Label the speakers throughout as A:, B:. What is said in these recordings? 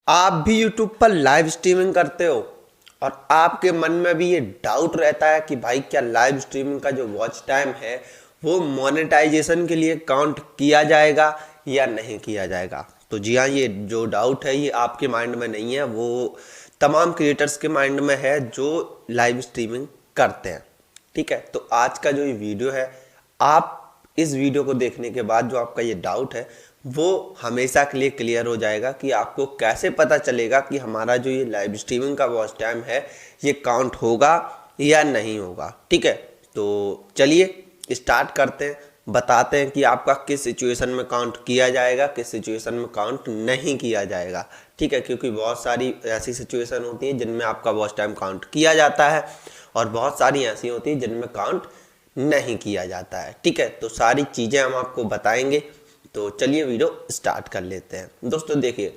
A: आप भी YouTube पर लाइव स्ट्रीमिंग करते हो और आपके मन में भी ये डाउट रहता है कि भाई क्या लाइव स्ट्रीमिंग का जो वॉच टाइम है वो मोनेटाइजेशन के लिए काउंट किया जाएगा या नहीं किया जाएगा। तो जी हाँ, ये जो डाउट है ये आपके माइंड में नहीं है, वो तमाम क्रिएटर्स के माइंड में है जो लाइव स्ट्रीमिंग करते हैं। ठीक है, तो आज का जो ये वीडियो है, आप इस वीडियो को देखने के बाद जो आपका ये डाउट है वो हमेशा के लिए क्लियर हो जाएगा कि आपको कैसे पता चलेगा कि हमारा जो ये लाइव स्ट्रीमिंग का वॉच टाइम है ये काउंट होगा या नहीं होगा। ठीक है, तो चलिए स्टार्ट करते हैं, बताते हैं कि आपका किस सिचुएशन में काउंट किया जाएगा, किस सिचुएशन में काउंट नहीं किया जाएगा। ठीक है, क्योंकि बहुत सारी ऐसी सिचुएशन होती है जिनमें आपका वॉच टाइम काउंट किया जाता है और बहुत सारी ऐसी होती है जिनमें काउंट नहीं किया जाता है। ठीक है, तो सारी चीज़ें हम आपको बताएंगे। तो चलिए वीडियो स्टार्ट कर लेते हैं। दोस्तों देखिए,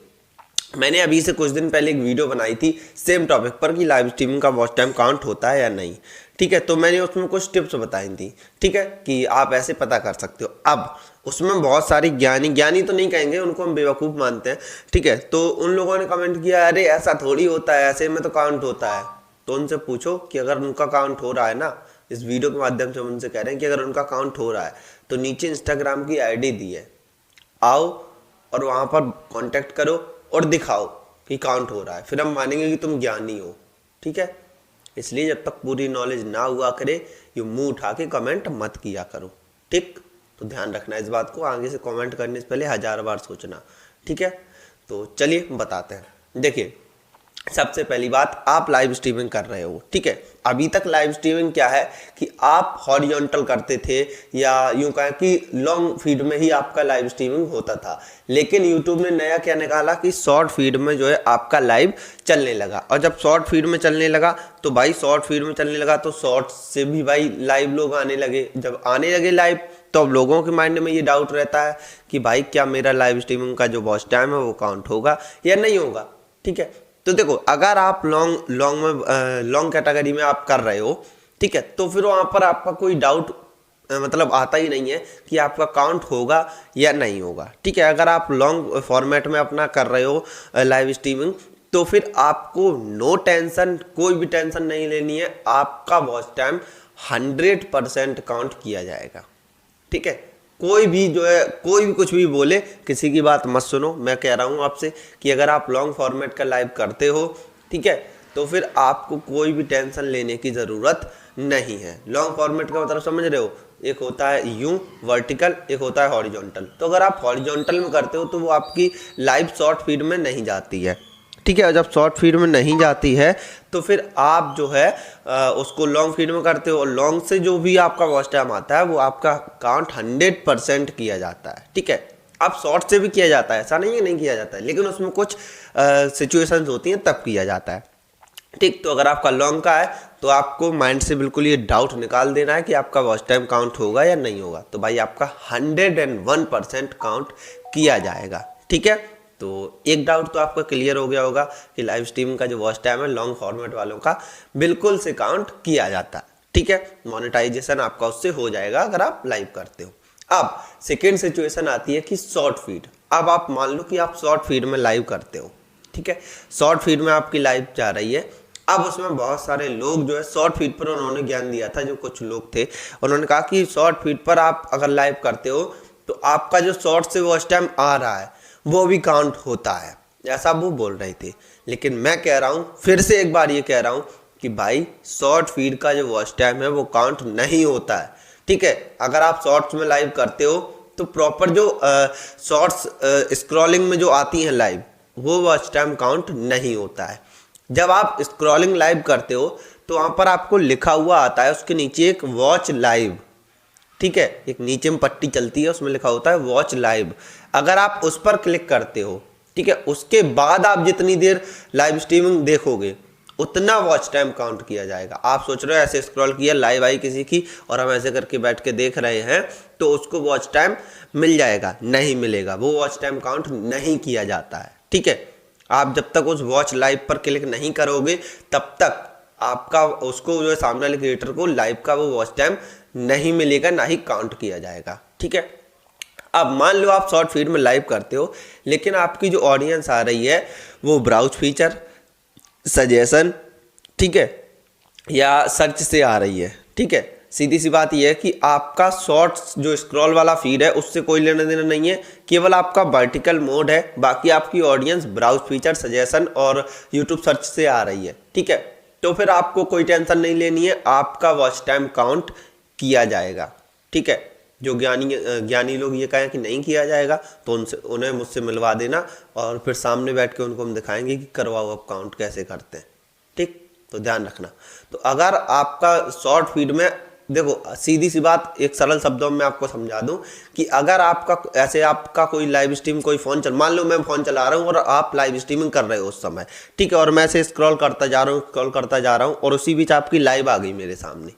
A: मैंने अभी से कुछ दिन पहले एक वीडियो बनाई थी सेम टॉपिक पर कि लाइव स्ट्रीमिंग का वॉच टाइम काउंट होता है या नहीं। ठीक है, तो मैंने उसमें कुछ टिप्स बताई थी। ठीक है, कि आप ऐसे पता कर सकते हो। अब उसमें बहुत सारी ज्ञानी तो नहीं कहेंगे, उनको हम बेवकूफ़ मानते हैं। ठीक है, तो उन लोगों ने कमेंट किया अरे ऐसा थोड़ी होता है, ऐसे में तो काउंट होता है। तो उनसे पूछो कि अगर उनका काउंट हो रहा है ना, इस वीडियो के माध्यम से हम उनसे कह रहे हैं कि अगर उनका काउंट हो रहा है तो नीचे इंस्टाग्राम की आईडी दी है, आओ और वहाँ पर कांटेक्ट करो और दिखाओ कि काउंट हो रहा है, फिर हम मानेंगे कि तुम ज्ञानी हो। ठीक है, इसलिए जब तक पूरी नॉलेज ना हुआ करे ये मुंह उठा के कमेंट मत किया करो। ठीक, तो ध्यान रखना इस बात को, आगे से कमेंट करने से पहले 1000 बार सोचना। ठीक है, तो चलिए बताते हैं। देखिए, सबसे पहली बात, आप लाइव स्ट्रीमिंग कर रहे हो। ठीक है, अभी तक लाइव स्ट्रीमिंग क्या है कि आप हॉरिजॉन्टल करते थे या यूं कहें कि लॉन्ग फीड में ही आपका लाइव स्ट्रीमिंग होता था, लेकिन यूट्यूब ने नया क्या निकाला कि शॉर्ट फीड में जो है आपका लाइव चलने लगा। और जब शॉर्ट फीड में चलने लगा तो भाई शॉर्ट फीड में चलने लगा तो शॉर्ट से भी भाई लाइव लोग आने लगे। जब आने लगे लाइव तो अब लोगों के माइंड में ये डाउट रहता है कि भाई क्या मेरा लाइव स्ट्रीमिंग का जो वॉच टाइम है वो काउंट होगा या नहीं होगा। ठीक है, तो देखो, अगर आप लॉन्ग कैटेगरी में आप कर रहे हो, ठीक है, तो फिर वहाँ पर आपका कोई डाउट मतलब आता ही नहीं है कि आपका काउंट होगा या नहीं होगा। ठीक है, अगर आप लॉन्ग फॉर्मेट में अपना कर रहे हो लाइव स्ट्रीमिंग तो फिर आपको नो टेंशन, कोई भी टेंशन नहीं लेनी है, आपका वॉच टाइम 100% काउंट किया जाएगा। ठीक है, कोई भी जो है कोई भी कुछ भी बोले, किसी की बात मत सुनो। मैं कह रहा हूँ आपसे कि अगर आप लॉन्ग फॉर्मेट का लाइव करते हो, ठीक है, तो फिर आपको कोई भी टेंशन लेने की ज़रूरत नहीं है। लॉन्ग फॉर्मेट का मतलब समझ रहे हो, एक होता है यूं वर्टिकल, एक होता है हॉरिजॉन्टल। तो अगर आप हॉरिजॉन्टल में करते हो तो वो आपकी लाइव शॉर्ट फीड में नहीं जाती है। ठीक है, और जब शॉर्ट फीड में नहीं जाती है तो फिर आप जो है उसको लॉन्ग फीड में करते हो और लॉन्ग से जो भी आपका वॉच टाइम आता है वो आपका काउंट 100% किया जाता है। ठीक है, अब शॉर्ट से भी किया जाता है, ऐसा नहीं है नहीं किया जाता है, लेकिन उसमें कुछ सिचुएशंस होती हैं तब किया जाता है। ठीक, तो अगर आपका लॉन्ग का है तो आपको माइंड से बिल्कुल ये डाउट निकाल देना है कि आपका वॉच टाइम काउंट होगा या नहीं होगा। तो भाई आपका 101% काउंट किया जाएगा। ठीक है, तो एक डाउट तो आपका क्लियर हो गया होगा कि लाइव स्ट्रीमिंग का जो वॉच टाइम है लॉन्ग फॉर्मेट वालों का बिल्कुल से काउंट किया जाता है। ठीक है, मोनेटाइजेशन आपका उससे हो जाएगा अगर आप लाइव करते हो। अब सेकेंड सिचुएशन आती है कि शॉर्ट फीड। अब आप मान लो कि आप शॉर्ट फीड में लाइव करते हो। ठीक है, शॉर्ट फीड में आपकी लाइव जा रही है। अब उसमें बहुत सारे लोग जो है शॉर्ट फीड पर उन्होंने ज्ञान दिया था, जो कुछ लोग थे उन्होंने कहा कि शॉर्ट फीड पर आप अगर लाइव करते हो तो आपका जो शॉर्ट से वॉच टाइम आ रहा है वो भी काउंट होता है, ऐसा वो बोल रहे थे। लेकिन मैं कह रहा हूँ, फिर से एक बार ये कह रहा हूँ कि भाई शॉर्ट फीड का जो वॉच टाइम है वो काउंट नहीं होता है। ठीक है, अगर आप शॉर्ट्स में लाइव करते हो तो प्रॉपर जो शॉर्ट्स स्क्रॉलिंग में जो आती हैं लाइव वो वॉच टाइम काउंट नहीं होता है। जब आप स्क्रॉलिंग लाइव करते हो तो वहाँ पर आपको लिखा हुआ आता है, उसके नीचे एक वॉच लाइव। ठीक है, एक नीचे में पट्टी चलती है, उसमें लिखा होता है वॉच लाइव। अगर आप उस पर क्लिक करते हो, ठीक है, उसके बाद आप जितनी देर लाइव स्ट्रीमिंग देखोगे उतना वॉच टाइम काउंट किया जाएगा। आप सोच रहे हो ऐसे स्क्रॉल किया, लाइव आई किसी की और हम ऐसे करके बैठ के देख रहे हैं तो उसको वॉच टाइम मिल जाएगा, नहीं मिलेगा, वो वॉच टाइम काउंट नहीं किया जाता है। ठीक है, आप जब तक उस वॉच लाइव पर क्लिक नहीं करोगे तब तक आपका उसको जो है सामने वाले क्रिएटर को लाइव का वो वॉच टाइम नहीं मिलेगा, ना ही काउंट किया जाएगा। ठीक है, अब मान लो आप शॉर्ट फीड में लाइव करते हो, लेकिन आपकी जो ऑडियंस आ रही है वो ब्राउज फीचर, सजेशन, ठीक है, या सर्च से आ रही है, ठीक है। सीधी सी बात यह है कि आपका शॉर्ट्स जो स्क्रॉल वाला फीड है उससे कोई लेना देना नहीं है, केवल आपका वर्टिकल मोड है। बाकी आपकी ऑडियंस ब्राउज फीचर, सजेशन और यूट्यूब सर्च से आ रही है, ठीक है। तो फिर आपको कोई टेंशन नहीं लेनी है, आपका वॉच टाइम काउंट किया जाएगा, ठीक है। जो ज्ञानी लोग ये कहें कि नहीं किया जाएगा तो उन्हें मुझसे मिलवा देना और फिर सामने बैठ के उनको हम दिखाएंगे कि करवाओ अब काउंट कैसे करते हैं, ठीक। तो ध्यान रखना। तो अगर आपका शॉर्ट फीड में देखो, सीधी सी बात एक सरल शब्दों में आपको समझा दूं कि अगर आपका कोई लाइव स्ट्रीम, कोई फोन मान लो मैं फोन चला रहा हूं और आप लाइव स्ट्रीमिंग कर रहे हो उस समय, ठीक है, और मैं ऐसे स्क्रॉल करता जा रहा हूं और उसी बीच आपकी लाइव आ गई मेरे सामने,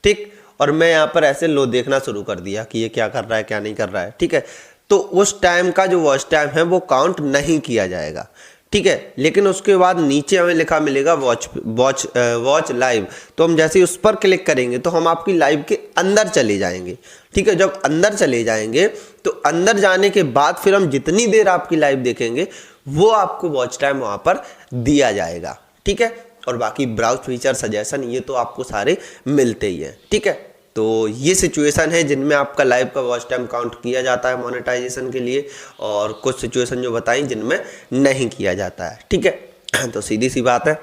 A: ठीक, और मैं यहाँ पर ऐसे लो देखना शुरू कर दिया कि ये क्या कर रहा है क्या नहीं कर रहा है, ठीक है। तो उस टाइम का जो वॉच टाइम है वो काउंट नहीं किया जाएगा, ठीक है। लेकिन उसके बाद नीचे हमें लिखा मिलेगा वॉच लाइव। तो हम जैसे ही उस पर क्लिक करेंगे तो हम आपकी लाइव के अंदर चले जाएंगे, ठीक है। जब अंदर चले जाएंगे तो अंदर जाने के बाद फिर हम जितनी देर आपकी लाइव देखेंगे वो आपको वॉच टाइम वहाँ पर दिया जाएगा, ठीक है। और बाकी ब्राउज फीचर, सजेशन, ये तो आपको सारे मिलते ही हैं, ठीक है। तो ये सिचुएशन है जिनमें आपका लाइव का वॉच टाइम काउंट किया जाता है मोनेटाइजेशन के लिए, और कुछ सिचुएशन जो बताई जिनमें नहीं किया जाता है, ठीक है। तो सीधी सी बात है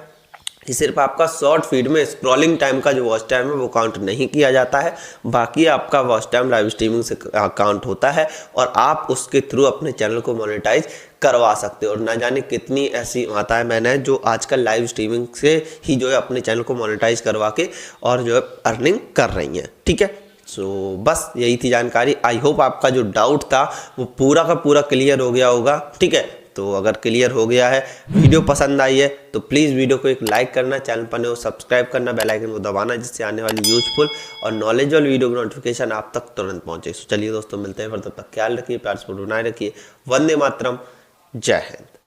A: कि सिर्फ आपका शॉर्ट फीड में स्क्रॉलिंग टाइम का जो वॉच टाइम है वो काउंट नहीं किया जाता है, बाकी आपका वॉच टाइम लाइव स्ट्रीमिंग से काउंट होता है और आप उसके थ्रू अपने चैनल को मोनेटाइज करवा सकते हो। और ना जाने कितनी ऐसी माताएं मैंने जो आजकल लाइव स्ट्रीमिंग से ही जो है अपने चैनल को मोनेटाइज करवा के और जो है अर्निंग कर रही हैं, ठीक है। सो बस यही थी जानकारी। आई होप आपका जो डाउट था वो पूरा का पूरा क्लियर हो गया होगा, ठीक है। तो अगर क्लियर हो गया है, वीडियो पसंद आई है तो प्लीज़ वीडियो को एक लाइक करना, चैनल पर नए हो सब्सक्राइब करना, बेल आइकन को दबाना, जिससे आने वाली यूजफुल और नॉलेजेबल वीडियो की नोटिफिकेशन आप तक तुरंत पहुंचे। चलिए दोस्तों, मिलते हैं फिर, तब तक ख्याल रखिए, प्यार से बनाए रखिए। वंदे मातरम, जय हिंद।